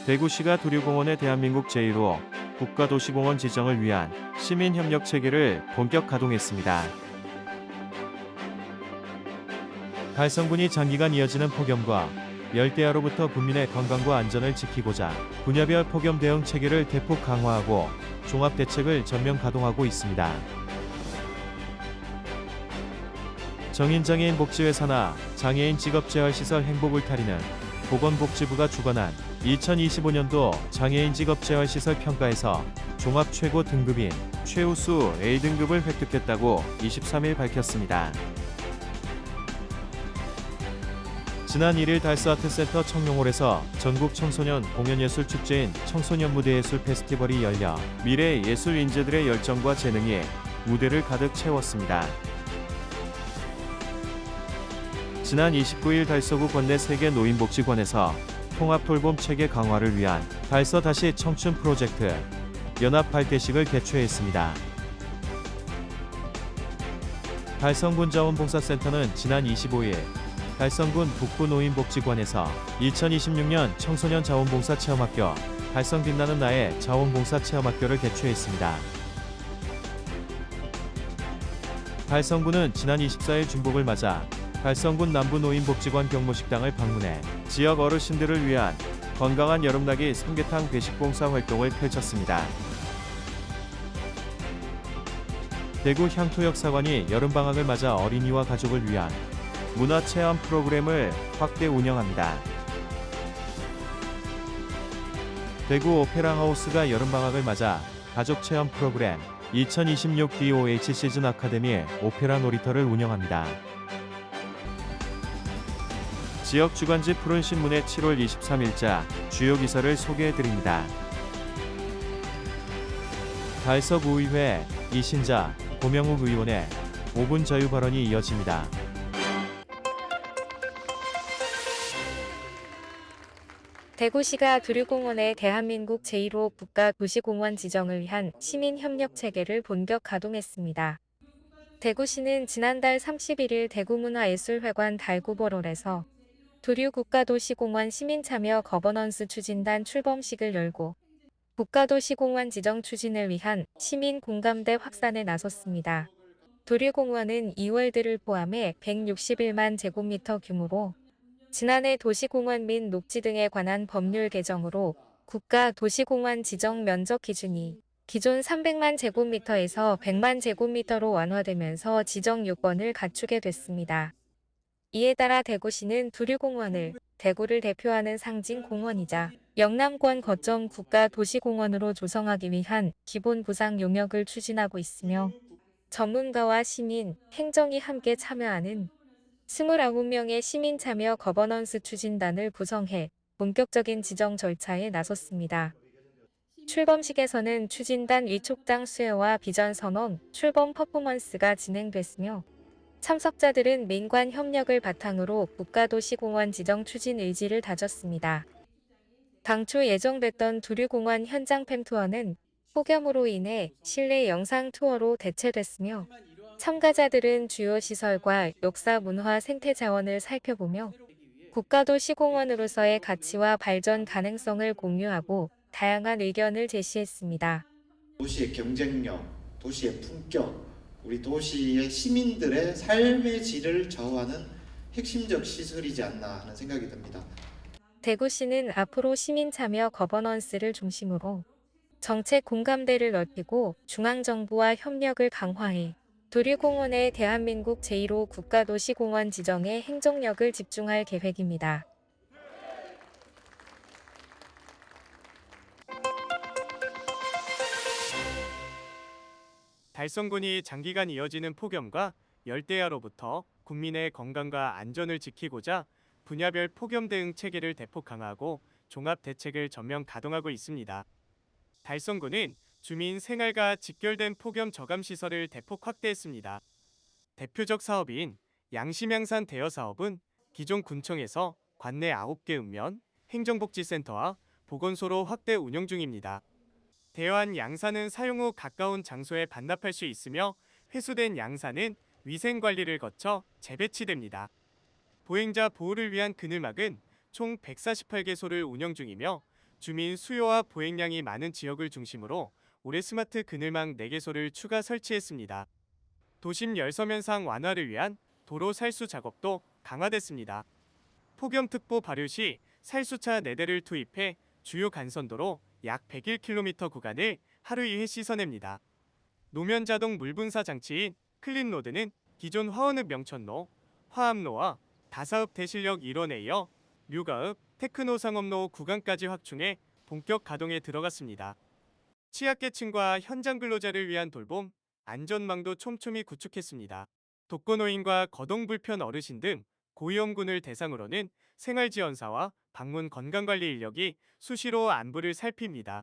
대구시가 두류공원의 대한민국 제1호 국가도시공원 지정을 위한 시민협력 체계를 본격 가동했습니다. 달성군이 장기간 이어지는 폭염과 열대야로부터 국민의 건강과 안전을 지키고자 분야별 폭염 대응 체계를 대폭 강화하고 종합대책을 전면 가동하고 있습니다. 정인장애인 복지회사나 장애인 직업재활시설 행복울타리는 보건복지부가 주관한 2025년도 장애인 직업재활시설 평가에서 종합 최고 등급인 최우수 A등급을 획득했다고 23일 밝혔습니다. 지난 1일 달서아트센터 청룡홀에서 전국 청소년 공연예술 축제인 청소년무대예술 페스티벌이 열려 미래 예술 인재들의 열정과 재능이 무대를 가득 채웠습니다. 지난 29일 달서구 권내 세계 노인복지관에서 통합돌봄 체계 강화를 위한 달서 다시 청춘 프로젝트 연합 발대식을 개최했습니다. 달성군 자원봉사센터는 지난 25일 달성군 북부노인복지관에서 2026년 청소년 자원봉사 체험학교 달성 빛나는 나의 자원봉사 체험학교를 개최했습니다. 달성군은 지난 24일 중복을 맞아 달성군 남부노인복지관 경모식당을 방문해 지역 어르신들을 위한 건강한 여름나기 삼계탕 배식봉사 활동을 펼쳤습니다. 대구 향토역사관이 여름방학을 맞아 어린이와 가족을 위한 문화체험 프로그램을 확대 운영합니다. 대구 오페라하우스가 여름방학을 맞아 가족체험 프로그램 2026 DOH 시즌 아카데미 오페라 놀이터를 운영합니다. 지역 주간지 푸른 신문의 7월 23일자 주요 기사를 소개해드립니다. 달서구의회 이신자 고명욱 의원의 5분 자유 발언이 이어집니다. 대구시가 두류공원의 대한민국 제1호 국가도시공원 지정을 위한 시민협력체계를 본격 가동했습니다. 대구시는 지난달 31일 대구문화예술회관 달구버롤에서 두류국가도시공원 시민참여 거버넌스 추진단 출범식을 열고 국가도시공원 지정 추진을 위한 시민 공감대 확산에 나섰습니다. 두류공원은 2월들을 포함해 161만 제곱미터 규모로 지난해 도시공원 및 녹지 등에 관한 법률 개정으로 국가도시공원 지정 면적 기준이 기존 300만 제곱미터에서 100만 제곱미터로 완화되면서 지정 요건을 갖추게 됐습니다. 이에 따라 대구시는 두류공원을 대구를 대표하는 상징 공원이자 영남권 거점 국가도시공원으로 조성하기 위한 기본 구상 용역을 추진하고 있으며 전문가와 시민, 행정이 함께 참여하는 29명의 시민참여 거버넌스 추진단을 구성해 본격적인 지정 절차에 나섰습니다. 출범식에서는 추진단 위촉장 수여와 비전 선언, 출범 퍼포먼스가 진행됐으며 참석자들은 민관 협력을 바탕으로 국가도시공원 지정 추진 의지를 다졌습니다. 당초 예정됐던 두류공원 현장 팸투어는 폭염으로 인해 실내 영상 투어로 대체됐으며 참가자들은 주요 시설과 역사 문화 생태 자원을 살펴보며 국가도시공원으로서의 가치와 발전 가능성을 공유하고 다양한 의견을 제시했습니다. 도시의 경쟁력, 도시의 품격, 우리 도시의 시민들의 삶의 질을 좌우하는 핵심적 시설이지 않나 하는 생각이 듭니다. 대구시는 앞으로 시민참여 거버넌스를 중심으로 정책 공감대를 넓히고 중앙정부와 협력을 강화해 두류공원의 대한민국 제1호 국가도시공원 지정에 행정력을 집중할 계획입니다. 달성군이 장기간 이어지는 폭염과 열대야로부터 국민의 건강과 안전을 지키고자 분야별 폭염 대응 체계를 대폭 강화하고 종합 대책을 전면 가동하고 있습니다. 달성군은 주민 생활과 직결된 폭염 저감 시설을 대폭 확대했습니다. 대표적 사업인 양심양산 대여 사업은 기존 군청에서 관내 9개 읍면, 행정복지센터와 보건소로 확대 운영 중입니다. 대여한 양산은 사용 후 가까운 장소에 반납할 수 있으며 회수된 양산은 위생관리를 거쳐 재배치됩니다. 보행자 보호를 위한 그늘막은 총 148개소를 운영 중이며 주민 수요와 보행량이 많은 지역을 중심으로 올해 스마트 그늘망 4개소를 추가 설치했습니다. 도심 열섬현상 완화를 위한 도로 살수 작업도 강화됐습니다. 폭염특보 발효 시 살수차 4대를 투입해 주요 간선도로 약 101km 구간을 하루 2회 씻어냅니다. 노면 자동 물분사 장치인 클린로드는 기존 화원읍 명천로, 화암로와 다사읍 대실역 1원에 이어 류가읍, 테크노 상업로 구간까지 확충해 본격 가동에 들어갔습니다. 취약계층과 현장 근로자를 위한 돌봄, 안전망도 촘촘히 구축했습니다. 독거노인과 거동불편 어르신 등 고위험군을 대상으로는 생활지원사와 방문 건강관리 인력이 수시로 안부를 살핍니다.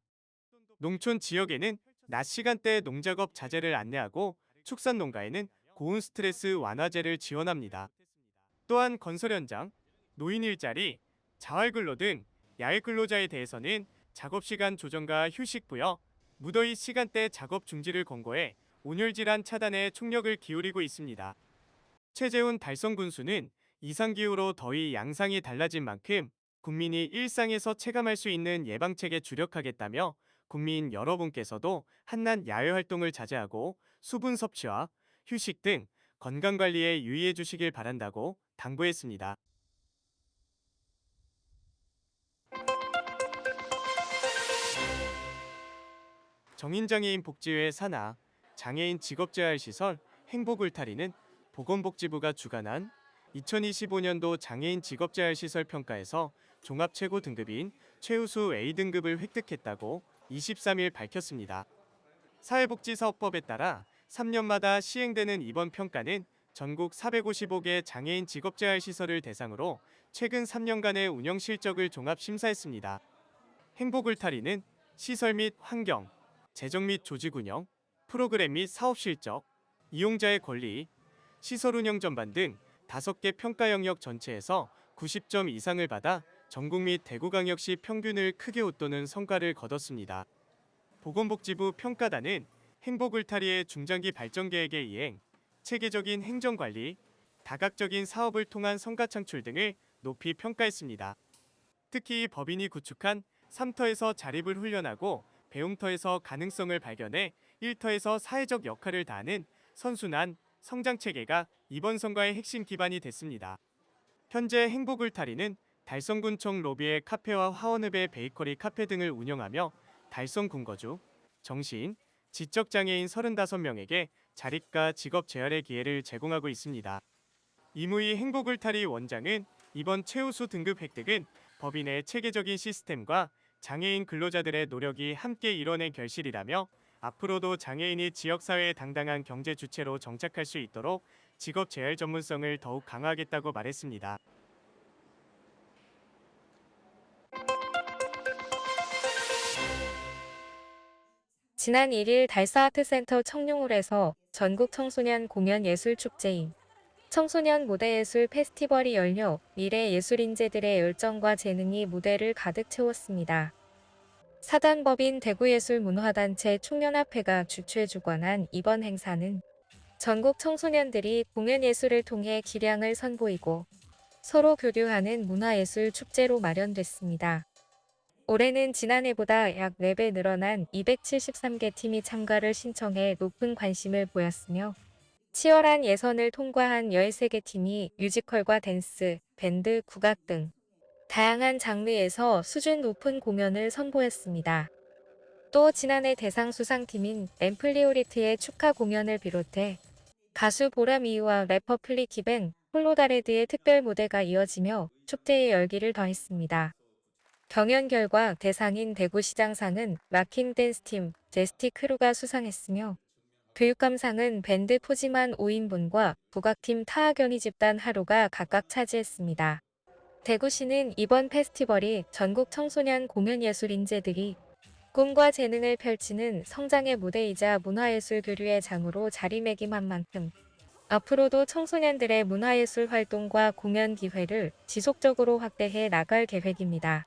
농촌 지역에는 낮 시간대 농작업 자재를 안내하고 축산농가에는 고온 스트레스 완화제를 지원합니다. 또한 건설 현장, 노인 일자리, 자활근로 등 야외 근로자에 대해서는 작업시간 조정과 휴식 부여, 무더위 시간대 작업 중지를 권고해 온열질환 차단에 총력을 기울이고 있습니다. 최재훈 달성군수는 이상기후로 더위 양상이 달라진 만큼 국민이 일상에서 체감할 수 있는 예방책에 주력하겠다며 국민 여러분께서도 한낮 야외 활동을 자제하고 수분 섭취와 휴식 등 건강관리에 유의해 주시길 바란다고 당부했습니다. 정인장애인 복지회 산하 장애인 직업재활시설 행복울타리는 보건복지부가 주관한 2025년도 장애인 직업재활시설 평가에서 종합 최고 등급인 최우수 A등급을 획득했다고 23일 밝혔습니다. 사회복지사업법에 따라 3년마다 시행되는 이번 평가는 전국 455개 장애인 직업재활시설을 대상으로 최근 3년간의 운영 실적을 종합 심사했습니다. 행복울타리는 시설 및 환경, 재정 및 조직 운영, 프로그램 및 사업 실적, 이용자의 권리, 시설 운영 전반 등 5개 평가 영역 전체에서 90점 이상을 받아 전국 및 대구광역시 평균을 크게 웃도는 성과를 거뒀습니다. 보건복지부 평가단은 행복울타리의 중장기 발전 계획의 이행, 체계적인 행정관리, 다각적인 사업을 통한 성과 창출 등을 높이 평가했습니다. 특히 법인이 구축한 3터에서 자립을 훈련하고 배움터에서 가능성을 발견해 1터에서 사회적 역할을 다하는 선순환, 성장체계가 이번 성과의 핵심 기반이 됐습니다. 현재 행복울타리는 달성군청 로비의 카페와 화원읍의 베이커리 카페 등을 운영하며 달성군거주, 정신, 지적장애인 35명에게 자립과 직업 재활의 기회를 제공하고 있습니다. 이무희 행복울타리 원장은 이번 최우수 등급 획득은 법인의 체계적인 시스템과 장애인 근로자들의 노력이 함께 이뤄낸 결실이라며 앞으로도 장애인이 지역사회의 당당한 경제 주체로 정착할 수 있도록 직업 재활 전문성을 더욱 강화하겠다고 말했습니다. 지난 1일 달서아트센터 청룡홀에서 전국 청소년 공연 예술 축제인 청소년 무대예술 페스티벌이 열려 미래 예술 인재들의 열정과 재능이 무대를 가득 채웠습니다. 사단법인 대구예술문화단체 총연합회가 주최 주관한 이번 행사는 전국 청소년들이 공연 예술을 통해 기량을 선보이고 서로 교류하는 문화예술 축제로 마련됐습니다. 올해는 지난해보다 약 4배 늘어난 273개 팀이 참가를 신청해 높은 관심을 보였으며 치열한 예선을 통과한 13개 팀이 뮤지컬과 댄스, 밴드, 국악 등 다양한 장르에서 수준 높은 공연을 선보였습니다. 또 지난해 대상 수상팀인 앰플리오리트의 축하 공연을 비롯해 가수 보라미유와 래퍼 플리키벤, 홀로다레드의 특별 무대가 이어지며 축제의 열기를 더했습니다. 경연 결과 대상인 대구시장상은 락킹 댄스팀 제스티 크루가 수상했으며 교육감상은 밴드 포지만 5인분과 국악팀 타학연이 집단 하루가 각각 차지했습니다. 대구시는 이번 페스티벌이 전국 청소년 공연예술 인재들이 꿈과 재능을 펼치는 성장의 무대이자 문화예술 교류의 장으로 자리매김한 만큼 앞으로도 청소년들의 문화예술 활동과 공연 기회를 지속적으로 확대해 나갈 계획입니다.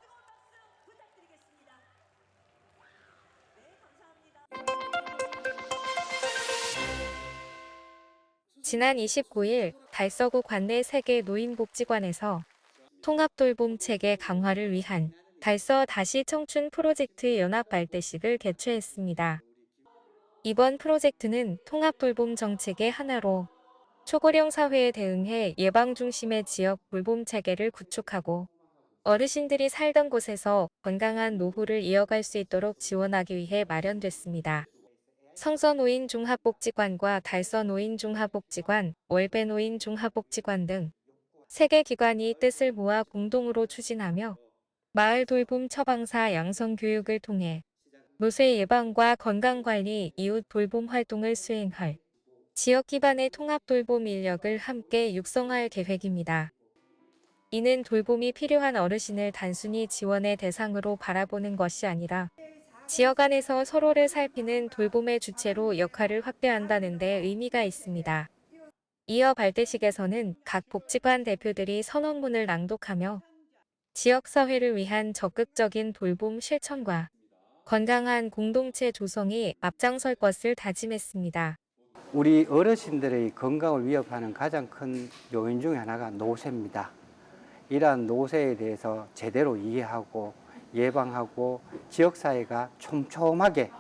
지난 29일 달서구 관내 세계 노인복지관에서 통합돌봄 체계 강화를 위한 달서 다시 청춘 프로젝트 연합 발대식을 개최했습니다. 이번 프로젝트는 통합 돌봄 정책의 하나로 초고령 사회에 대응해 예방 중심의 지역 돌봄 체계를 구축하고 어르신들이 살던 곳에서 건강한 노후를 이어갈 수 있도록 지원하기 위해 마련됐습니다. 성서노인종합복지관과 달서노인종합복지관, 월배노인종합복지관 등 3개 기관이 뜻을 모아 공동으로 추진하며 마을 돌봄 처방사 양성 교육을 통해 노쇠 예방과 건강관리, 이웃 돌봄 활동을 수행할 지역 기반의 통합 돌봄 인력을 함께 육성할 계획입니다. 이는 돌봄이 필요한 어르신을 단순히 지원의 대상으로 바라보는 것이 아니라 지역 안에서 서로를 살피는 돌봄의 주체로 역할을 확대한다는 데 의미가 있습니다. 이어 발대식에서는 각 복지관 대표들이 선언문을 낭독하며 지역사회를 위한 적극적인 돌봄 실천과 건강한 공동체 조성이 앞장설 것을 다짐했습니다. 우리 어르신들의 건강을 위협하는 가장 큰 요인 중에 하나가 노쇠입니다. 이러한 노쇠에 대해서 제대로 이해하고 예방하고 지역사회가 촘촘하게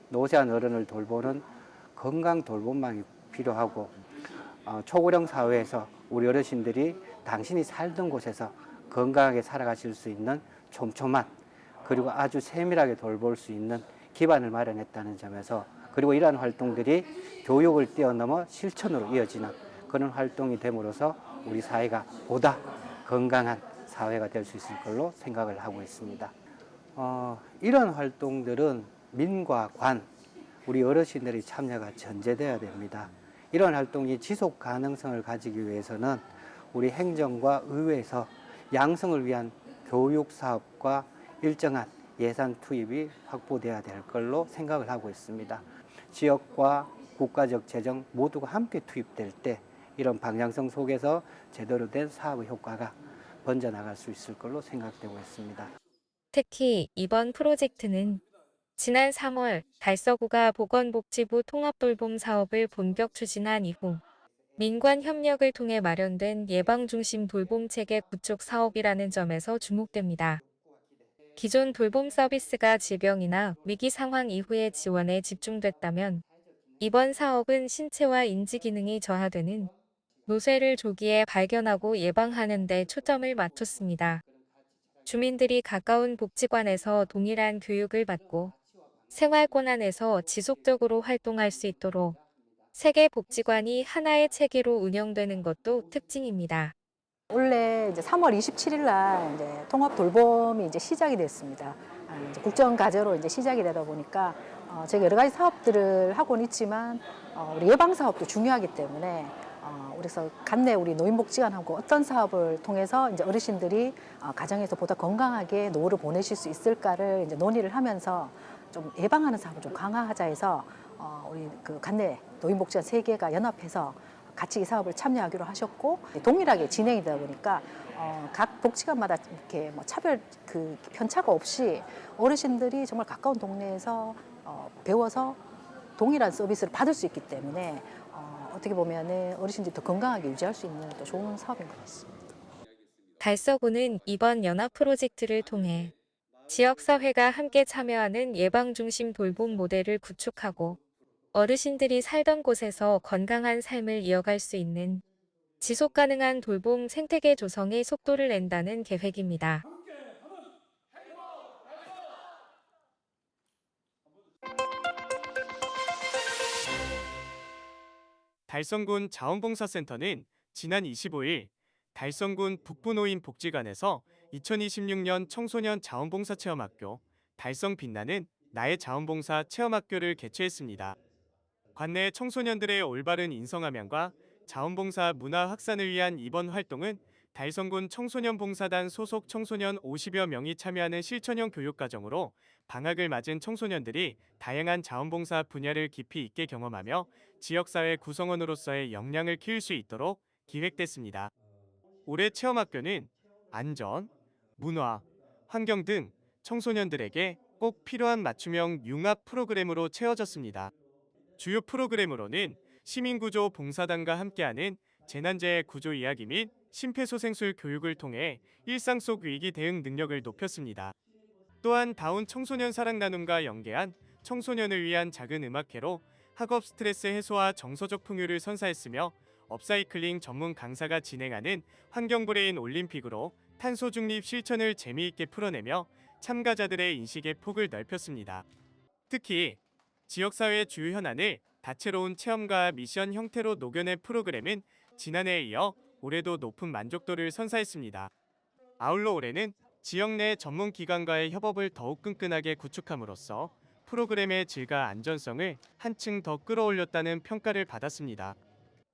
노쇠한 어른을 돌보는 건강 돌봄망이 필요하고 초고령 사회에서 우리 어르신들이 당신이 살던 곳에서 건강하게 살아가실 수 있는 촘촘한 그리고 아주 세밀하게 돌볼 수 있는 기반을 마련했다는 점에서 그리고 이러한 활동들이 교육을 뛰어넘어 실천으로 이어지는 그런 활동이 됨으로써 우리 사회가 보다 건강한 사회가 될 수 있을 걸로 생각을 하고 있습니다. 이런 활동들은 민과 관, 우리 어르신들의 참여가 전제되어야 됩니다. 이런 활동이 지속 가능성을 가지기 위해서는 우리 행정과 의회에서 양성을 위한 교육 사업과 일정한 예산 투입이 확보돼야 될 걸로 생각을 하고 있습니다. 지역과 국가적 재정 모두가 함께 투입될 때 이런 방향성 속에서 제대로 된 사업의 효과가 번져나갈 수 있을 걸로 생각되고 있습니다. 특히 이번 프로젝트는 지난 3월 달서구가 보건복지부 통합돌봄 사업을 본격 추진한 이후 민관 협력을 통해 마련된 예방중심 돌봄체계 구축 사업이라는 점에서 주목됩니다. 기존 돌봄 서비스가 질병이나 위기 상황 이후의 지원에 집중됐다면 이번 사업은 신체와 인지 기능이 저하되는 노쇠를 조기에 발견하고 예방하는 데 초점을 맞췄습니다. 주민들이 가까운 복지관에서 동일한 교육을 받고 생활권 안에서 지속적으로 활동할 수 있도록 3개 복지관이 하나의 체계로 운영되는 것도 특징입니다. 원래 이제 3월 27일 날 이제 통합 돌봄이 이제 시작이 됐습니다. 이제 국정과제로 이제 시작이 되다 보니까 저희가 여러 가지 사업들을 하고는 있지만 우리 예방 사업도 중요하기 때문에 그래서 간내 우리 노인복지관하고 어떤 사업을 통해서 이제 어르신들이 가정에서 보다 건강하게 노후를 보내실 수 있을까를 이제 논의를 하면서 좀 예방하는 사업을 좀 강화하자 해서 우리 그 간내 노인복지관 3개가 연합해서 같이 이 사업을 참여하기로 하셨고 동일하게 진행이 되다 보니까 각 복지관마다 이렇게 뭐 차별 그 편차가 없이 어르신들이 정말 가까운 동네에서 배워서 동일한 서비스를 받을 수 있기 때문에 어떻게 보면 어르신들이 더 건강하게 유지할 수 있는 또 좋은 사업인 것 같습니다. 달서구는 이번 연합 프로젝트를 통해 지역사회가 함께 참여하는 예방중심 돌봄 모델을 구축하고 어르신들이 살던 곳에서 건강한 삶을 이어갈 수 있는 지속가능한 돌봄 생태계 조성에 속도를 낸다는 계획입니다. 달성군 자원봉사센터는 지난 25일 달성군 북부노인복지관에서 2026년 청소년 자원봉사 체험학교 달성 빛나는 나의 자원봉사 체험학교를 개최했습니다. 관내 청소년들의 올바른 인성함양과 자원봉사 문화 확산을 위한 이번 활동은 달성군 청소년봉사단 소속 청소년 50여 명이 참여하는 실천형 교육과정으로 방학을 맞은 청소년들이 다양한 자원봉사 분야를 깊이 있게 경험하며 지역사회 구성원으로서의 역량을 키울 수 있도록 기획됐습니다. 올해 체험학교는 안전, 문화, 환경 등 청소년들에게 꼭 필요한 맞춤형 융합 프로그램으로 채워졌습니다. 주요 프로그램으로는 시민구조 봉사단과 함께하는 재난재해 구조 이야기 및 심폐소생술 교육을 통해 일상 속 위기 대응 능력을 높였습니다. 또한 다운 청소년 사랑 나눔과 연계한 청소년을 위한 작은 음악회로 학업 스트레스 해소와 정서적 풍요를 선사했으며 업사이클링 전문 강사가 진행하는 환경브레인 올림픽으로 탄소 중립 실천을 재미있게 풀어내며 참가자들의 인식의 폭을 넓혔습니다. 특히 지역사회의 주요 현안을 다채로운 체험과 미션 형태로 녹여낸 프로그램은 지난해에 이어 올해도 높은 만족도를 선사했습니다. 아울러 올해는 지역 내 전문 기관과의 협업을 더욱 끈끈하게 구축함으로써 프로그램의 질과 안전성을 한층 더 끌어올렸다는 평가를 받았습니다.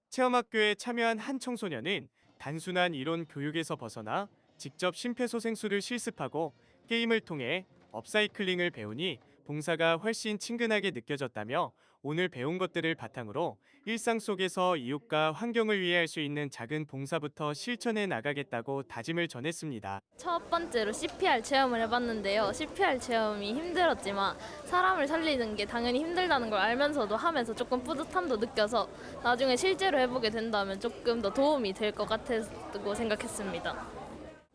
체험학교에 참여한 한 청소년은 단순한 이론 교육에서 벗어나 직접 심폐소생술을 실습하고 게임을 통해 업사이클링을 배우니 봉사가 훨씬 친근하게 느껴졌다며 오늘 배운 것들을 바탕으로 일상 속에서 이웃과 환경을 위해 할 수 있는 작은 봉사부터 실천해 나가겠다고 다짐을 전했습니다. 첫 번째로 CPR 체험을 해봤는데요. CPR 체험이 힘들었지만 사람을 살리는 게 당연히 힘들다는 걸 알면서도 하면서 조금 뿌듯함도 느껴서 나중에 실제로 해보게 된다면 조금 더 도움이 될 것 같다고 생각했습니다.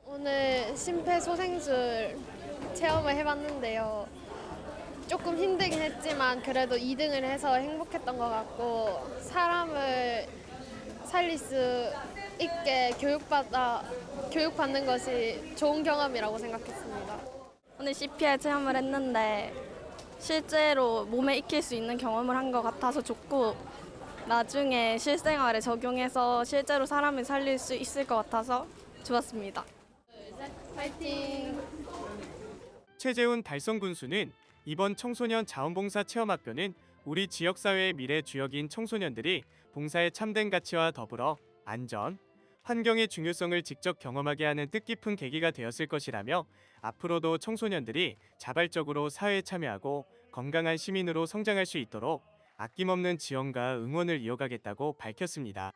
오늘 심폐소생술 체험을 해봤는데요. 조금 힘들긴 했지만 그래도 2등을 해서 행복했던 것 같고 사람을 살릴 수 있게 교육받는 것이 좋은 경험이라고 생각했습니다. 오늘 CPR 체험을 했는데 실제로 몸에 익힐 수 있는 경험을 한 것 같아서 좋고 나중에 실생활에 적용해서 실제로 사람을 살릴 수 있을 것 같아서 좋았습니다. 파이팅! 최재훈 달성 군수는 이번 청소년 자원봉사 체험학교는 우리 지역사회의 미래 주역인 청소년들이 봉사의 참된 가치와 더불어 안전, 환경의 중요성을 직접 경험하게 하는 뜻깊은 계기가 되었을 것이라며 앞으로도 청소년들이 자발적으로 사회에 참여하고 건강한 시민으로 성장할 수 있도록 아낌없는 지원과 응원을 이어가겠다고 밝혔습니다.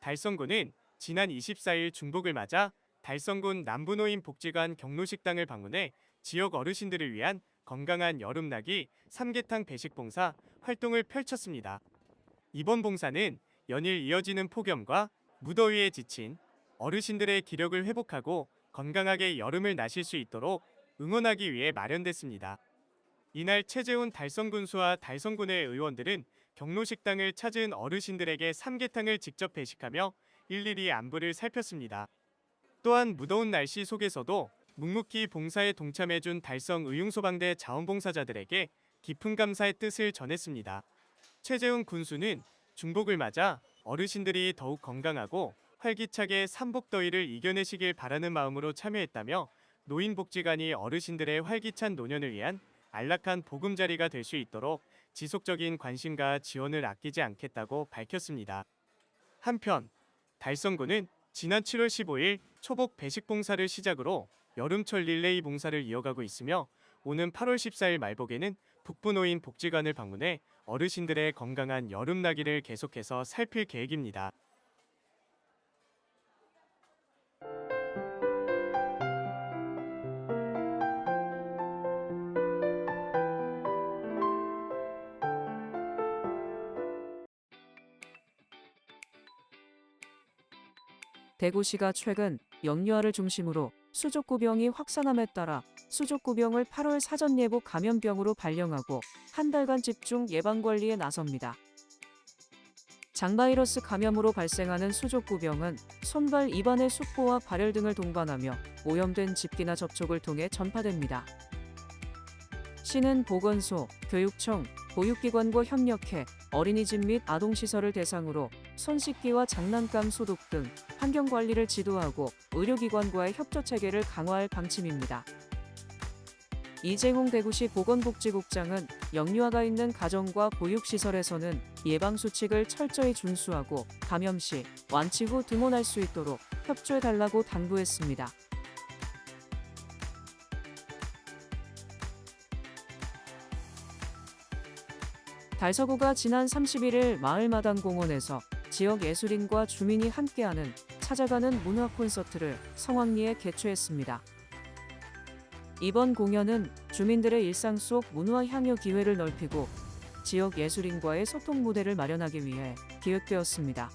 달성군은 지난 24일 중복을 맞아 달성군 남부노인복지관 경로식당을 방문해 지역 어르신들을 위한 건강한 여름나기 삼계탕 배식봉사 활동을 펼쳤습니다. 이번 봉사는 연일 이어지는 폭염과 무더위에 지친 어르신들의 기력을 회복하고 건강하게 여름을 나실 수 있도록 응원하기 위해 마련됐습니다. 이날 최재훈 달성군수와 달성군의 의원들은 경로식당을 찾은 어르신들에게 삼계탕을 직접 배식하며 일일이 안부를 살폈습니다. 또한 무더운 날씨 속에서도 묵묵히 봉사에 동참해준 달성 의용소방대 자원봉사자들에게 깊은 감사의 뜻을 전했습니다. 최재훈 군수는 중복을 맞아 어르신들이 더욱 건강하고 활기차게 삼복더위를 이겨내시길 바라는 마음으로 참여했다며 노인복지관이 어르신들의 활기찬 노년을 위한 안락한 보금자리가 될 수 있도록 지속적인 관심과 지원을 아끼지 않겠다고 밝혔습니다. 한편 달성군은 지난 7월 15일 초복 배식 봉사를 시작으로 여름철 릴레이 봉사를 이어가고 있으며 오는 8월 14일 말복에는 북부노인 복지관을 방문해 어르신들의 건강한 여름나기를 계속해서 살필 계획입니다. 대구시가 최근 영유아를 중심으로 수족구병이 확산함에 따라 수족구병을 8월 사전 예보 감염병으로 발령하고 한 달간 집중 예방 관리에 나섭니다. 장바이러스 감염으로 발생하는 수족구병은 손발 입안의 숙보와 발열 등을 동반하며 오염된 집기나 접촉을 통해 전파됩니다. 시는 보건소, 교육청, 보육기관과 협력해 어린이집 및 아동시설을 대상으로 손 씻기와 장난감 소독 등 환경관리를 지도하고 의료기관과의 협조체계를 강화할 방침입니다. 이재홍 대구시 보건복지국장은 영유아가 있는 가정과 보육시설에서는 예방수칙을 철저히 준수하고 감염 시 완치 후 등원할 수 있도록 협조해달라고 당부했습니다. 달서구가 지난 31일 마을마당공원에서 지역 예술인과 주민이 함께하는 찾아가는 문화 콘서트를 성황리에 개최했습니다. 이번 공연은 주민들의 일상 속 문화 향유 기회를 넓히고 지역 예술인과의 소통 무대를 마련하기 위해 기획되었습니다.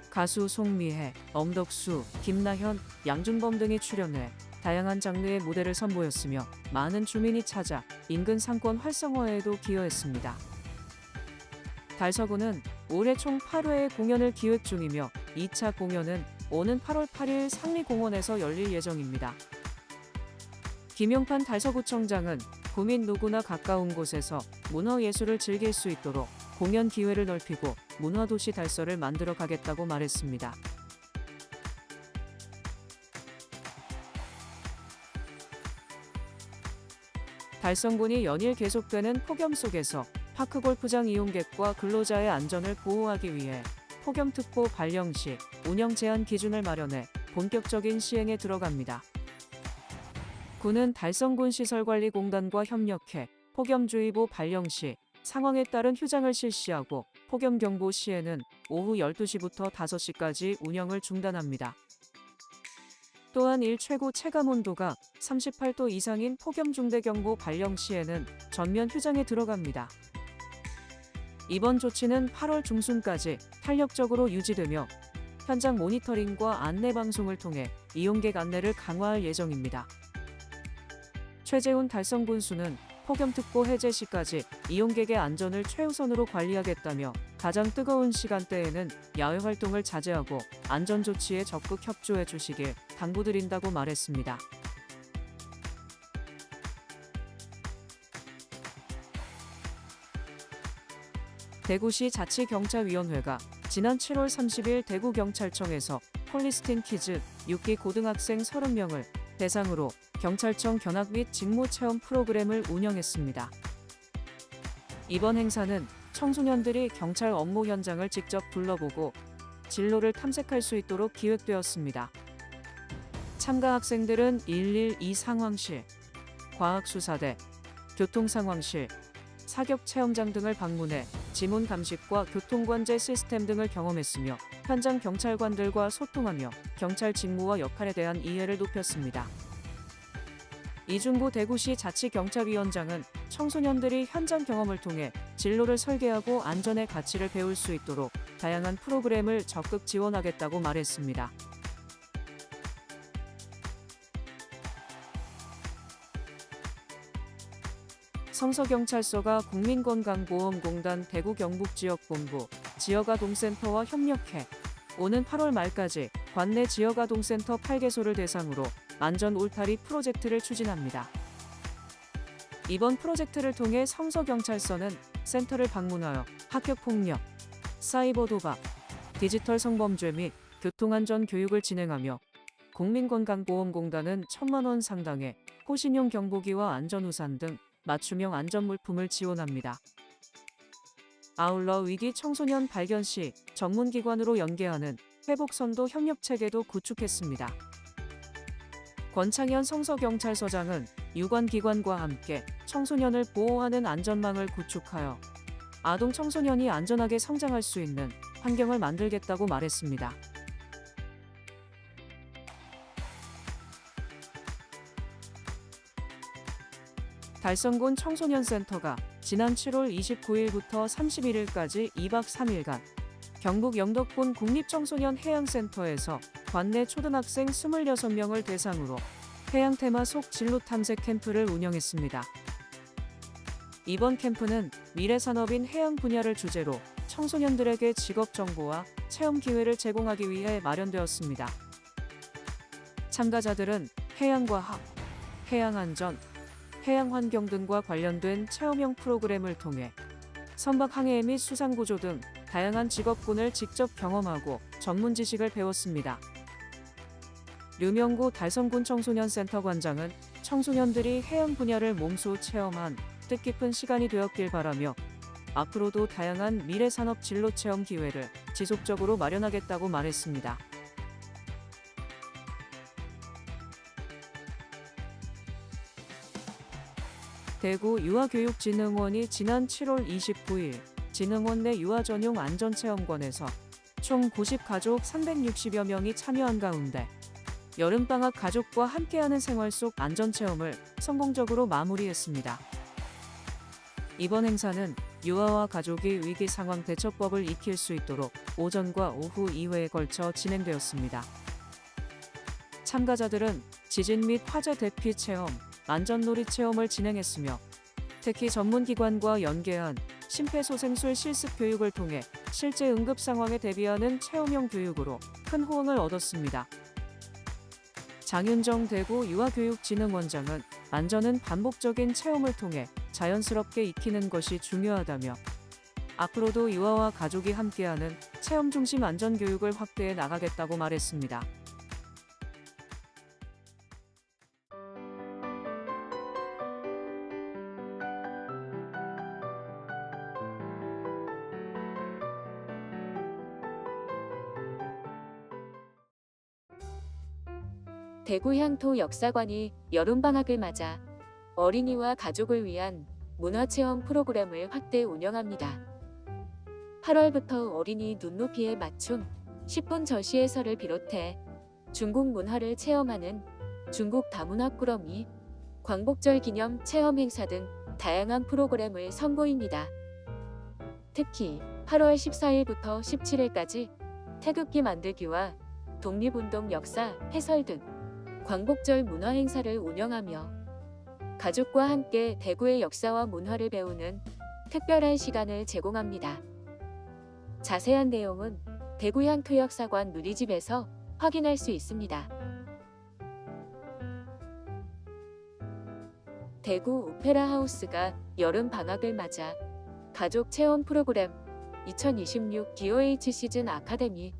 가수 송미혜, 엄덕수, 김나현, 양준범 등이 출연해 다양한 장르의 무대를 선보였으며 많은 주민이 찾아 인근 상권 활성화에도 기여했습니다. 달서구는 올해 총 8회의 공연을 기획 중이며 2차 공연은 오는 8월 8일 상리공원에서 열릴 예정입니다. 김용판 달서구청장은 구민 누구나 가까운 곳에서 문화예술을 즐길 수 있도록 공연 기회를 넓히고 문화도시 달서를 만들어 가겠다고 말했습니다. 달성군이 연일 계속되는 폭염 속에서 파크골프장 이용객과 근로자의 안전을 보호하기 위해 폭염특보 발령 시 운영 제한 기준을 마련해 본격적인 시행에 들어갑니다. 군은 달성군 시설관리공단과 협력해 폭염주의보 발령 시 상황에 따른 휴장을 실시하고 폭염경보 시에는 오후 12시부터 5시까지 운영을 중단합니다. 또한 일 최고 체감온도가 38도 이상인 폭염중대경보 발령 시에는 전면 휴장에 들어갑니다. 이번 조치는 8월 중순까지 탄력적으로 유지되며 현장 모니터링과 안내방송을 통해 이용객 안내를 강화할 예정입니다. 최재훈 달성군수는 폭염특보 해제 시까지 이용객의 안전을 최우선으로 관리하겠다며 가장 뜨거운 시간대에는 야외 활동을 자제하고 안전조치에 적극 협조해 주시길 당부드린다고 말했습니다. 대구시 자치경찰위원회가 지난 7월 30일 대구경찰청에서 폴리스틴 퀴즈 6기 고등학생 30명을 대상으로 경찰청 견학 및 직무 체험 프로그램을 운영했습니다. 이번 행사는 청소년들이 경찰 업무 현장을 직접 둘러보고 진로를 탐색할 수 있도록 기획되었습니다. 참가 학생들은 112 상황실, 과학수사대, 교통상황실, 사격체험장 등을 방문해 지문 감식과 교통관제 시스템 등을 경험했으며 현장 경찰관들과 소통하며 경찰 직무와 역할에 대한 이해를 높였습니다. 이중구 대구시 자치경찰위원장은 청소년들이 현장 경험을 통해 진로를 설계하고 안전의 가치를 배울 수 있도록 다양한 프로그램을 적극 지원하겠다고 말했습니다. 성서경찰서가 국민건강보험공단 대구경북지역본부 지역아동센터와 협력해 오는 8월 말까지 관내 지역아동센터 8개소를 대상으로 안전 울타리 프로젝트를 추진합니다. 이번 프로젝트를 통해 성서경찰서는 센터를 방문하여 학교폭력, 사이버 도박, 디지털 성범죄 및 교통안전 교육을 진행하며 국민건강보험공단은 1,000만 원 상당의 호신용 경보기와 안전우산 등 맞춤형 안전물품을 지원합니다. 아울러 위기 청소년 발견 시 전문기관으로 연계하는 회복선도 협력체계도 구축했습니다. 권창현 성서경찰서장은 유관기관과 함께 청소년을 보호하는 안전망을 구축하여 아동 청소년이 안전하게 성장할 수 있는 환경을 만들겠다고 말했습니다. 달성군 청소년센터가 지난 7월 29일부터 31일까지 2박 3일간 경북 영덕군 국립청소년 해양센터에서 관내 초등학생 26명을 대상으로 해양 테마 속 진로 탐색 캠프를 운영했습니다. 이번 캠프는 미래 산업인 해양 분야를 주제로 청소년들에게 직업 정보와 체험 기회를 제공하기 위해 마련되었습니다. 참가자들은 해양과학, 해양안전, 해양환경 등과 관련된 체험형 프로그램을 통해 선박 항해 및 수상구조 등 다양한 직업군을 직접 경험하고 전문 지식을 배웠습니다. 류명구 달성군 청소년센터 관장은 청소년들이 해양 분야를 몸소 체험한 뜻깊은 시간이 되었길 바라며 앞으로도 다양한 미래 산업 진로 체험 기회를 지속적으로 마련하겠다고 말했습니다. 대구 유아교육진흥원이 지난 7월 29일 진흥원 내 유아 전용 안전체험관에서 총 90가족 360여 명이 참여한 가운데 여름방학 가족과 함께하는 생활 속 안전체험을 성공적으로 마무리했습니다. 이번 행사는 유아와 가족이 위기 상황 대처법을 익힐 수 있도록 오전과 오후 2회에 걸쳐 진행되었습니다. 참가자들은 지진 및 화재 대피 체험, 안전놀이 체험을 진행했으며 특히 전문기관과 연계한 심폐소생술 실습 교육을 통해 실제 응급 상황에 대비하는 체험형 교육으로 큰 호응을 얻었습니다. 장윤정 대구 유아교육진흥원장은 안전은 반복적인 체험을 통해 자연스럽게 익히는 것이 중요하다며 앞으로도 유아와 가족이 함께하는 체험 중심 안전교육을 확대해 나가겠다고 말했습니다. 대구 향토 역사관이 여름방학을 맞아 어린이와 가족을 위한 문화체험 프로그램을 확대 운영합니다. 8월부터 어린이 눈높이에 맞춤 10분 전시 해설을 비롯해 중국 문화를 체험하는 중국 다문화 꾸러미, 광복절 기념 체험 행사 등 다양한 프로그램을 선보입니다. 특히 8월 14일부터 17일까지 태극기 만들기와 독립운동 역사 해설 등 광복절 문화 행사를 운영하며 가족과 함께 대구의 역사와 문화를 배우는 특별한 시간을 제공합니다. 자세한 내용은 대구 향토역사관 누리집에서 확인할 수 있습니다. 대구 오페라 하우스가 여름 방학을 맞아 가족 체험 프로그램 2026 DOH 시즌 아카데미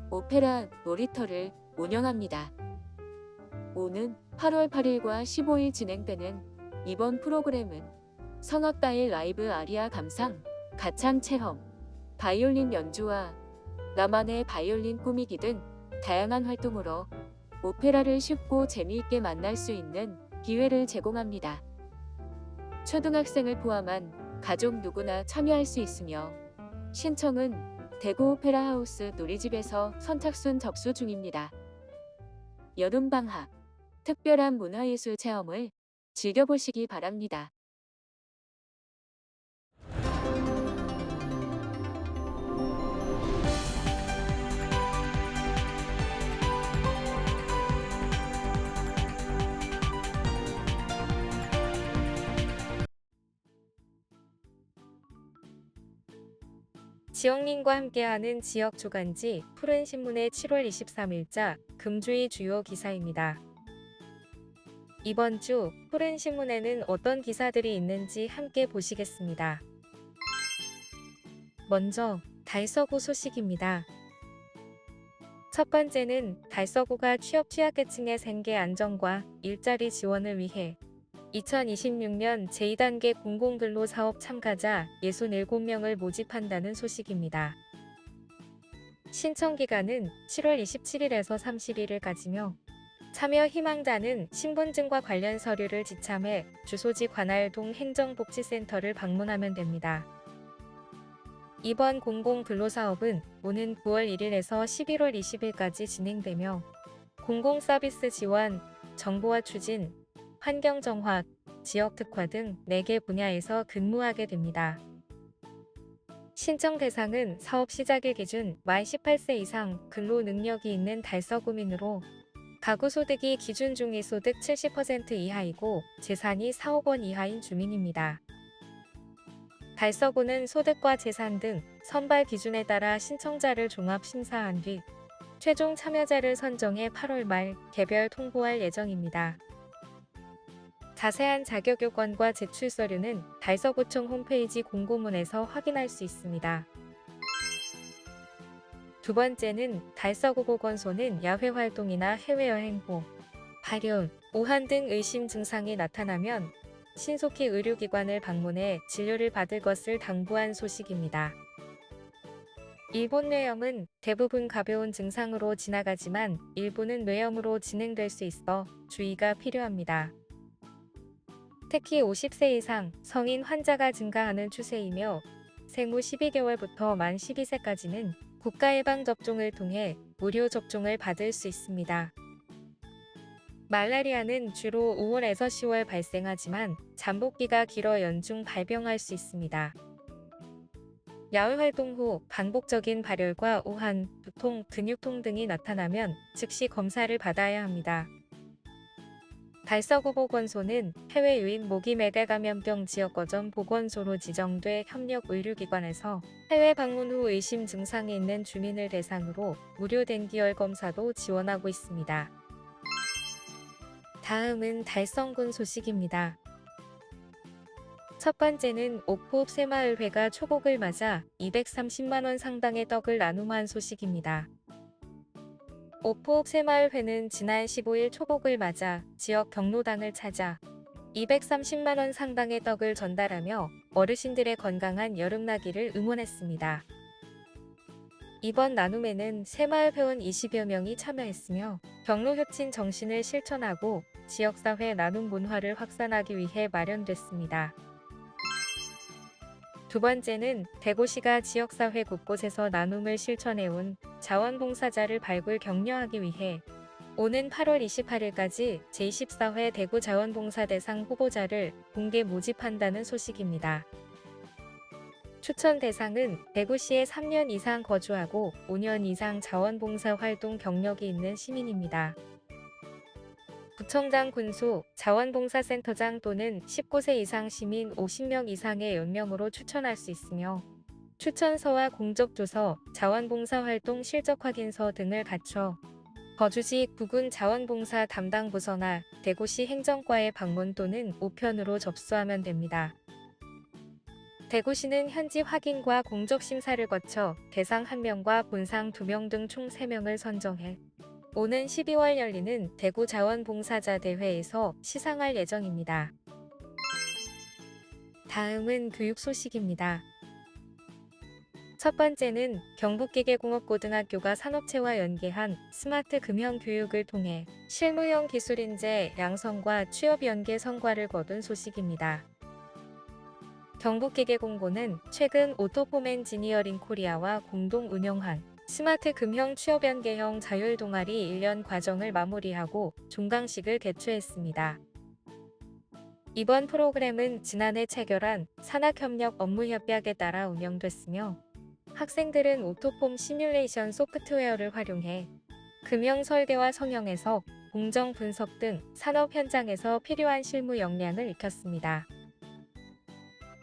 오페라 놀이터를 운영합니다. 오는 8월 8일과 15일 진행되는 이번 프로그램은 성악가의 라이브 아리아 감상, 가창 체험, 바이올린 연주와 나만의 바이올린 꾸미기 등 다양한 활동으로 오페라를 쉽고 재미있게 만날 수 있는 기회를 제공합니다. 초등학생을 포함한 가족 누구나 참여할 수 있으며 신청은 대구 오페라 하우스 놀이집에서 선착순 접수 중입니다. 여름방학, 특별한 문화예술 체험을 즐겨보시기 바랍니다. 지역민과 함께하는 지역 주간지 푸른신문의 7월 23일자 금주의 주요 기사입니다. 이번 주 푸른신문에는 어떤 기사들이 있는지 함께 보시겠습니다. 먼저 달서구 소식입니다. 첫 번째는 달서구가 취업 취약계층의 생계 안정과 일자리 지원을 위해 2026년 제2단계 공공근로사업 참가자 67명을 모집한다는 소식입니다. 신청기간은 7월 27일에서 30일을 참여 희망자는 신분증과 관련 서류를 지참해 주소지 관할동 행정복지센터를 방문하면 됩니다. 이번 공공근로사업은 오는 9월 1일에서 11월 20일까지 진행되며 공공서비스 지원, 정보화 추진, 환경정화, 지역특화 등 4개 분야에서 근무하게 됩니다. 신청 대상은 사업 시작일 기준 만 18세 이상 근로 능력이 있는 달서구민으로 가구 소득이 기준 중위소득 70% 이하이고 재산이 4억 원 이하인 주민입니다. 달서구는 소득과 재산 등 선발 기준에 따라 신청자를 종합 심사한 뒤 최종 참여자를 선정해 8월 말 개별 통보할 예정입니다. 자세한 자격 요건과 제출 서류는 달서구청 홈페이지 공고문에서 확인할 수 있습니다. 두 번째는 달서구 보건소는 야외 활동이나 해외여행 후 발열, 오한 등 의심 증상이 나타나면 신속히 의료기관을 방문해 진료를 받을 것을 당부한 소식입니다. 일본 뇌염은 대부분 가벼운 증상으로 지나가지만 일부는 뇌염으로 진행될 수 있어 주의가 필요합니다. 특히 50세 이상 성인 환자가 증가하는 추세이며 생후 12개월부터 만 12세까지는 국가 예방접종을 통해 무료 접종을 받을 수 있습니다. 말라리아는 주로 5월에서 10월 발생하지만 잠복기가 길어 연중 발병할 수 있습니다. 야외 활동 후 반복적인 발열과 오한, 두통, 근육통 등이 나타나면 즉시 검사를 받아야 합니다. 달서구보건소는 해외 유입 모기 매개 감염병 지역 거점 보건소로 지정돼 협력 의료기관에서 해외 방문 후 의심 증상이 있는 주민을 대상으로 무료 dengue 검사도 지원하고 있습니다. 다음은 달성군 소식입니다. 첫 번째는 옥포읍 새마을회가 초복을 맞아 230만 원 상당의 떡을 나눔한 소식입니다. 옥포읍 새마을회는 지난 15일 초복을 맞아 지역 경로당을 찾아 230만 원 상당의 떡을 전달하며 어르신들의 건강한 여름나기를 응원했습니다. 이번 나눔에는 새마을 회원 20여 명이 참여했으며 경로효친 정신을 실천하고 지역사회 나눔 문화를 확산하기 위해 마련됐습니다. 두 번째는 대구시가 지역사회 곳곳에서 나눔을 실천해온 자원봉사자를 발굴 격려하기 위해 오는 8월 28일까지 제24회 대구 자원봉사 대상 후보자를 공개 모집한다는 소식입니다. 추천 대상은 대구시에 3년 이상 거주하고 5년 이상 자원봉사 활동 경력이 있는 시민입니다. 구청장 군수, 자원봉사센터장 또는 19세 이상 시민 50명 이상의 연령으로 추천할 수 있으며 추천서와 공적조서, 자원봉사활동 실적확인서 등을 갖춰 거주지 구군 자원봉사 담당 부서나 대구시 행정과에 방문 또는 우편으로 접수하면 됩니다. 대구시는 현지 확인과 공적심사를 거쳐 대상 1명과 본상 2명 등 총 3명을 선정해 오는 12월 열리는 대구 자원봉사자 대회에서 시상할 예정입니다. 다음은 교육 소식입니다. 첫 번째는 경북기계공업고등학교가 산업체와 연계한 스마트 금형 교육을 통해 실무형 기술인재 양성과 취업 연계 성과를 거둔 소식입니다. 경북기계공고는 최근 오토폼 엔지니어링 코리아와 공동 운영한 스마트 금형 취업 연계형 자율 동아리 1년 과정을 마무리하고 종강식을 개최했습니다. 이번 프로그램은 지난해 체결한 산학협력 업무협약에 따라 운영됐으며 학생들은 오토폼 시뮬레이션 소프트웨어를 활용해 금형 설계와 성형 해석, 공정 분석 등 산업 현장에서 필요한 실무 역량을 익혔습니다.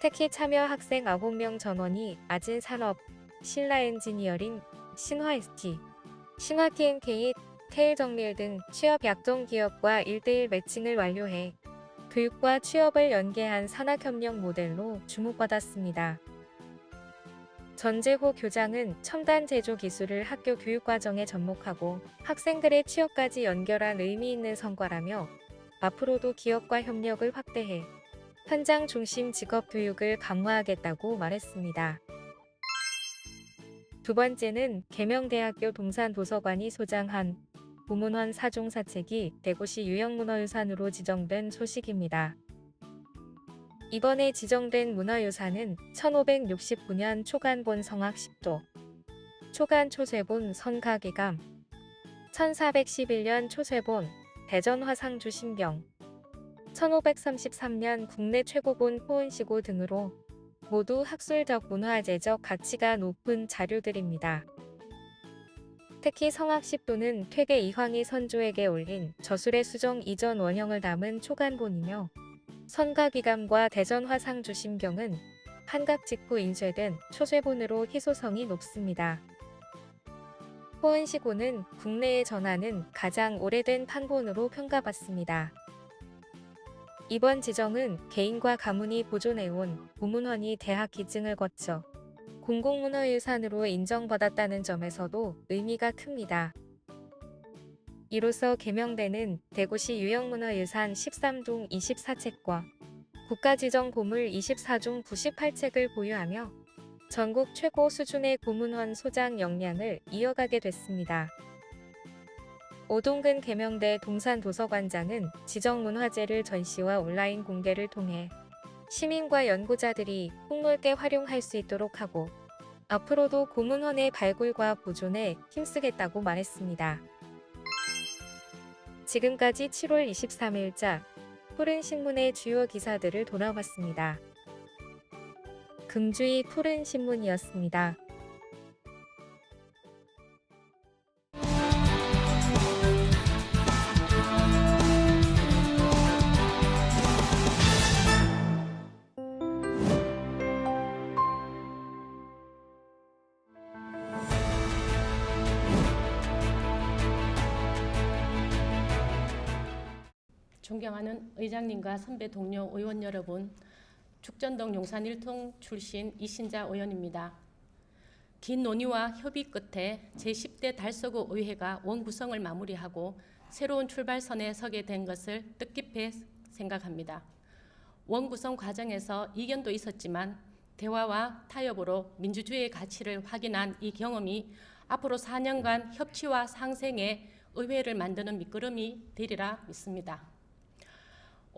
특히 참여 학생 9명 전원이 아진산업, 신라엔지니어링, 신화ST, 신화TMK, 테일정밀 등 취업 약정 기업과 1:1 매칭을 완료해 교육과 취업을 연계한 산학협력 모델로 주목받았습니다. 전재호 교장은 첨단 제조 기술을 학교 교육과정에 접목하고 학생들의 취업까지 연결한 의미 있는 성과라며 앞으로도 기업과 협력을 확대해 현장 중심 직업 교육을 강화하겠다고 말했습니다. 두 번째는 계명대학교 동산도서관이 소장한 고문원 사종사책이 대구시 유형문화유산으로 지정된 소식입니다. 이번에 지정된 문화유산은 1569년 초간본 성악십도, 초간 초쇠본 선가기감, 1411년 초쇠본 대전 화상주 신병, 1533년 국내 최고본 포은시고 등으로 모두 학술적 문화재적 가치가 높은 자료들입니다. 특히 성악십도는 퇴계 이황이 선조에게 올린 저술의 수정 이전 원형을 담은 초간본이며 선가귀감과 대전 화상주 신병은 한각 직후 인쇄된 초쇠본으로 희소성이 높습니다. 포은시고는 국내에 전하는 가장 오래된 판본으로 평가받습니다. 이번 지정은 개인과 가문이 보존해온 고문원이 대학 기증을 거쳐 공공문화유산으로 인정받았다는 점에서도 의미가 큽니다. 이로써 계명대는 대구시 유형문화유산 13종 24책과 국가지정 보물 24종 98책을 보유하며 전국 최고 수준의 고문원 소장 역량을 이어가게 됐습니다. 오동근 계명대 동산도서관장은 지정문화재를 전시와 온라인 공개를 통해 시민과 연구자들이 폭넓게 활용할 수 있도록 하고 앞으로도 고문원의 발굴과 보존에 힘쓰겠다고 말했습니다. 지금까지 7월 23일자 푸른신문의 주요 기사들을 돌아봤습니다. 금주의 푸른신문이었습니다. 존경하는 의장님과 선배 동료 의원 여러분, 죽전동 용산 1동 출신 이신자 의원입니다. 긴 논의와 협의 끝에 제10대 달서구 의회가 원구성을 마무리하고 새로운 출발선에 서게 된 것을 뜻깊이 생각합니다. 원구성 과정에서 이견도 있었지만 대화와 타협으로 민주주의의 가치를 확인한 이 경험이 앞으로 4년간 협치와 상생의 의회를 만드는 밑거름이 되리라 믿습니다.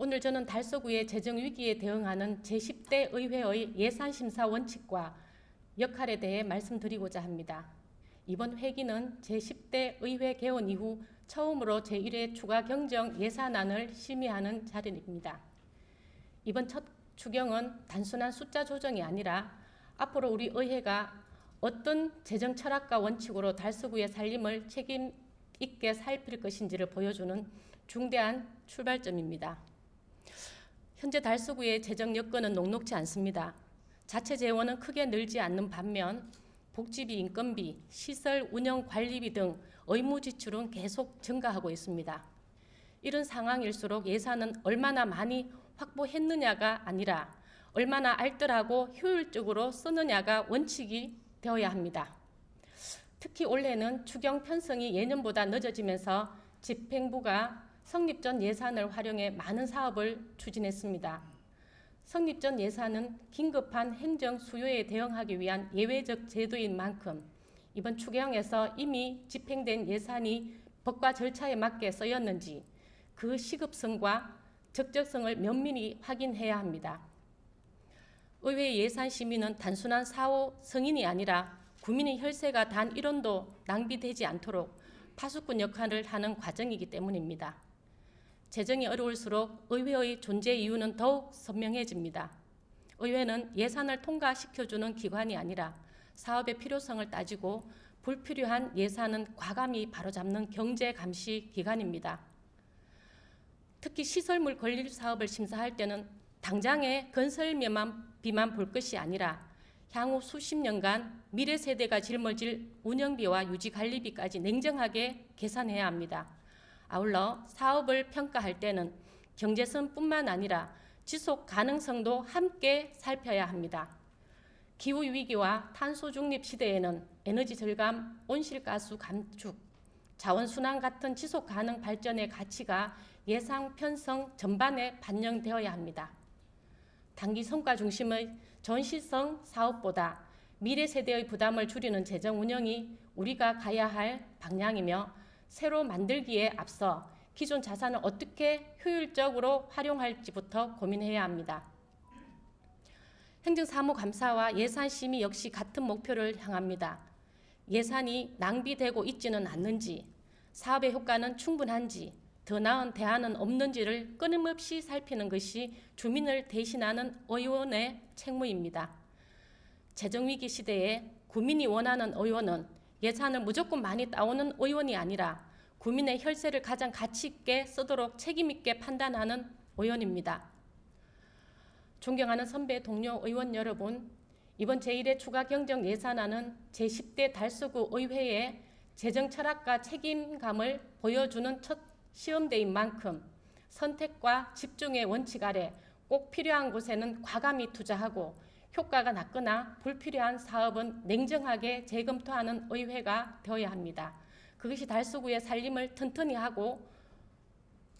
오늘 저는 달서구의 재정위기에 대응하는 제10대 의회의 예산심사 원칙과 역할에 대해 말씀드리고자 합니다. 이번 회기는 제10대 의회 개원 이후 처음으로 제1회 추가 경정 예산안을 심의하는 자리입니다. 이번 첫 추경은 단순한 숫자 조정이 아니라 앞으로 우리 의회가 어떤 재정 철학과 원칙으로 달서구의 살림을 책임 있게 살필 것인지를 보여주는 중대한 출발점입니다. 현재 달서구의 재정 여건은 녹록지 않습니다. 자체 재원은 크게 늘지 않는 반면 복지비, 인건비, 시설 운영 관리비 등 의무 지출은 계속 증가하고 있습니다. 이런 상황일수록 예산은 얼마나 많이 확보했느냐가 아니라 얼마나 알뜰하고 효율적으로 쓰느냐가 원칙이 되어야 합니다. 특히 올해는 추경 편성이 예년보다 늦어지면서 집행부가 성립전 예산을 활용해 많은 사업을 추진했습니다. 성립전 예산은 긴급한 행정 수요에 대응하기 위한 예외적 제도인 만큼 이번 추경에서 이미 집행된 예산이 법과 절차에 맞게 쓰였는지 그 시급성과 적절성을 면밀히 확인해야 합니다. 의회 예산 심의는 단순한 사후 승인이 아니라 국민의 혈세가 단 1원도 낭비되지 않도록 파수꾼 역할을 하는 과정이기 때문입니다. 재정이 어려울수록 의회의 존재 이유는 더욱 선명해집니다. 의회는 예산을 통과시켜주는 기관이 아니라 사업의 필요성을 따지고 불필요한 예산은 과감히 바로잡는 경제 감시 기관입니다. 특히 시설물 건립 사업을 심사할 때는 당장의 건설비만 볼 것이 아니라 향후 수십 년간 미래 세대가 짊어질 운영비와 유지 관리비까지 냉정하게 계산해야 합니다. 아울러 사업을 평가할 때는 경제성뿐만 아니라 지속 가능성도 함께 살펴야 합니다. 기후위기와 탄소 중립 시대에는 에너지 절감, 온실가스 감축, 자원순환 같은 지속 가능 발전의 가치가 예산 편성 전반에 반영되어야 합니다. 단기 성과 중심의 전시성 사업보다 미래 세대의 부담을 줄이는 재정 운영이 우리가 가야 할 방향이며 새로 만들기에 앞서 기존 자산을 어떻게 효율적으로 활용할지부터 고민해야 합니다. 행정사무감사와 예산심의 역시 같은 목표를 향합니다. 예산이 낭비되고 있지는 않는지, 사업의 효과는 충분한지, 더 나은 대안은 없는지를 끊임없이 살피는 것이 주민을 대신하는 의원의 책무입니다. 재정위기 시대에 국민이 원하는 의원은 예산을 무조건 많이 따오는 의원이 아니라 국민의 혈세를 가장 가치 있게 쓰도록 책임 있게 판단하는 의원입니다. 존경하는 선배 동료 의원 여러분, 이번 제1회 추가 경정 예산안은 제10대 달서구 의회의 재정 철학과 책임감을 보여주는 첫 시험대인 만큼 선택과 집중의 원칙 아래 꼭 필요한 곳에는 과감히 투자하고 효과가 낮거나 불필요한 사업은 냉정하게 재검토하는 의회가 되어야 합니다. 그것이 달서구의 살림을 튼튼히 하고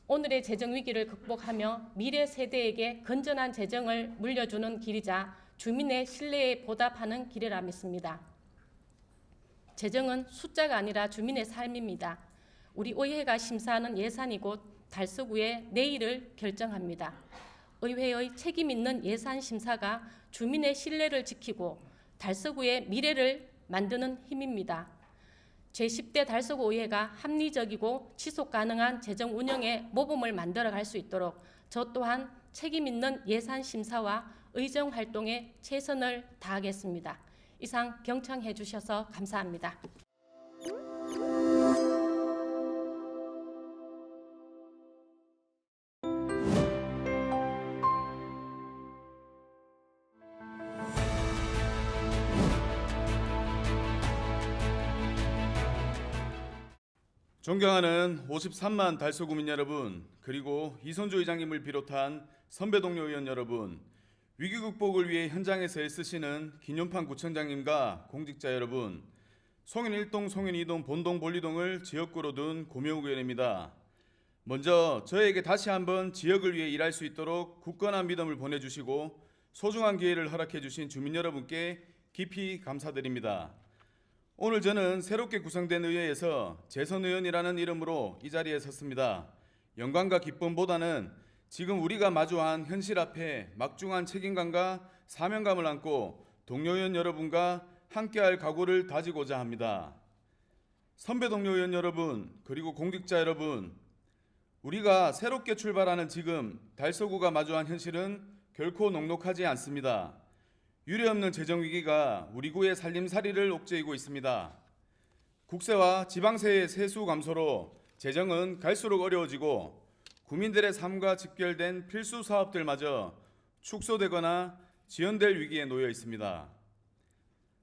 오늘의 재정 위기를 극복하며 미래 세대에게 건전한 재정을 물려주는 길이자 주민의 신뢰에 보답하는 길이라 믿습니다. 재정은 숫자가 아니라 주민의 삶입니다. 우리 의회가 심사하는 예산이 곧 달서구의 내일을 결정합니다. 의회의 책임 있는 예산 심사가 주민의 신뢰를 지키고 달서구의 미래를 만드는 힘입니다. 제10대 달서구 의회가 합리적이고 지속 가능한 재정 운영의 모범을 만들어갈 수 있도록 저 또한 책임 있는 예산 심사와 의정 활동에 최선을 다하겠습니다. 이상 경청해 주셔서 감사합니다. 존경하는 53만 달서구민 여러분, 그리고 이선주 의장님을 비롯한 선배 동료 의원 여러분, 위기 극복을 위해 현장에서 애쓰시는 김용판 구청장님과 공직자 여러분, 송인 1동, 송인 2동, 본동, 본리동을 지역구로 둔 고명욱 의원입니다. 먼저 저에게 다시 한번 지역을 위해 일할 수 있도록 굳건한 믿음을 보내주시고 소중한 기회를 허락해 주신 주민 여러분께 깊이 감사드립니다. 오늘 저는 새롭게 구성된 의회에서 재선 의원이라는 이름으로 이 자리에 섰습니다. 영광과 기쁨보다는 지금 우리가 마주한 현실 앞에 막중한 책임감과 사명감을 안고 동료 의원 여러분과 함께할 각오를 다지고자 합니다. 선배 동료 의원 여러분, 그리고 공직자 여러분, 우리가 새롭게 출발하는 지금 달서구가 마주한 현실은 결코 녹록하지 않습니다. 유례없는 재정위기가 우리 구의 살림살이를 옥죄이고 있습니다. 국세와 지방세의 세수 감소로 재정은 갈수록 어려워지고 국민들의 삶과 직결된 필수 사업들마저 축소되거나 지연될 위기에 놓여 있습니다.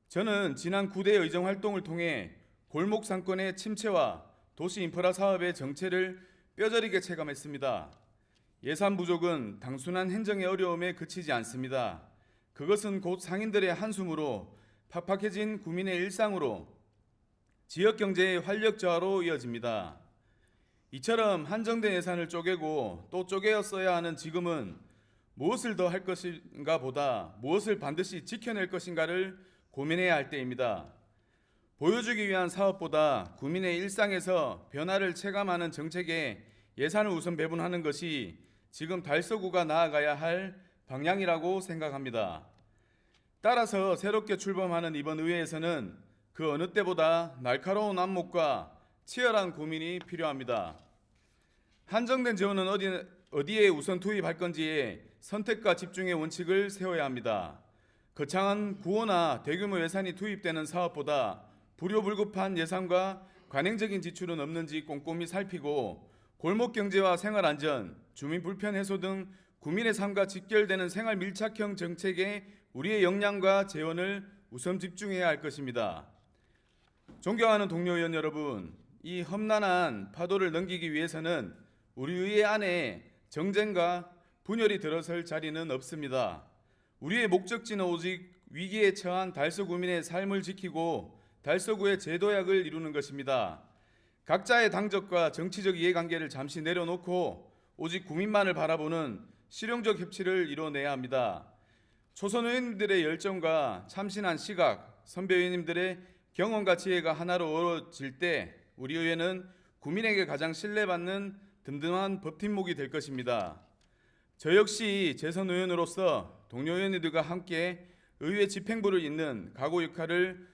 저는 지난 9대 의정 활동을 통해 골목 상권의 침체와 도시 인프라 사업의 정체를 뼈저리게 체감했습니다. 예산 부족은 단순한 행정의 어려움에 그치지 않습니다. 그것은 곧 상인들의 한숨으로 팍팍해진 국민의 일상으로 지역 경제의 활력 저하로 이어집니다. 이처럼 한정된 예산을 쪼개고 또 쪼개어 써야 하는 지금은 무엇을 더 할 것인가 보다 무엇을 반드시 지켜낼 것인가를 고민해야 할 때입니다. 보여주기 위한 사업보다 국민의 일상에서 변화를 체감하는 정책에 예산을 우선 배분하는 것이 지금 달서구가 나아가야 할 방향이라고 생각합니다. 따라서 새롭게 출범하는 이번 의회에서는 그 어느 때보다 날카로운 안목과 치열한 고민이 필요합니다. 한정된 재원은 어디에 우선 투입할 건지에 선택과 집중의 원칙을 세워야 합니다. 거창한 구호나 대규모 예산이 투입되는 사업보다 불효불급한 예산과 관행적인 지출은 없는지 꼼꼼히 살피고 골목경제와 생활안전, 주민 불편 해소 등 국민의 삶과 직결되는 생활 밀착형 정책에 우리의 역량과 재원을 우선 집중해야 할 것입니다. 존경하는 동료 의원 여러분, 이 험난한 파도를 넘기기 위해서는 우리 의회 안에 정쟁과 분열이 들어설 자리는 없습니다. 우리의 목적지는 오직 위기에 처한 달서구민의 삶을 지키고 달서구의 재도약을 이루는 것입니다. 각자의 당적과 정치적 이해관계를 잠시 내려놓고 오직 국민만을 바라보는 실용적 협치를 이뤄내야 합니다. 초선 의원님들의 열정과 참신한 시각, 선배 의원님들의 경험과 지혜가 하나로 어우러질 때 우리 의회는 국민에게 가장 신뢰받는 든든한 버팀목이 될 것입니다. 저 역시 재선 의원으로서 동료 의원님들과 함께 의회 집행부를 잇는 각오 역할을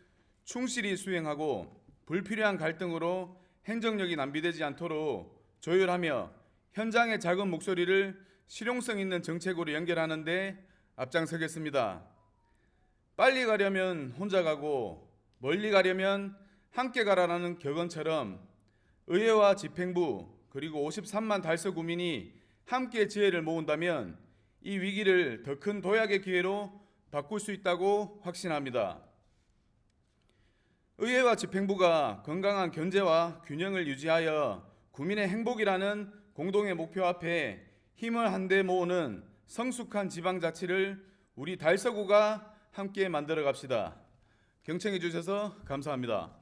충실히 수행하고 불필요한 갈등으로 행정력이 낭비되지 않도록 조율하며 현장의 작은 목소리를 실용성 있는 정책으로 연결하는 데 앞장서겠습니다. 빨리 가려면 혼자 가고 멀리 가려면 함께 가라라는 격언처럼 의회와 집행부 그리고 53만 달서구민이 함께 지혜를 모은다면 이 위기를 더 큰 도약의 기회로 바꿀 수 있다고 확신합니다. 의회와 집행부가 건강한 견제와 균형을 유지하여 국민의 행복이라는 공동의 목표 앞에 힘을 한데 모으는 성숙한 지방자치를 우리 달서구가 함께 만들어 갑시다. 경청해 주셔서 감사합니다.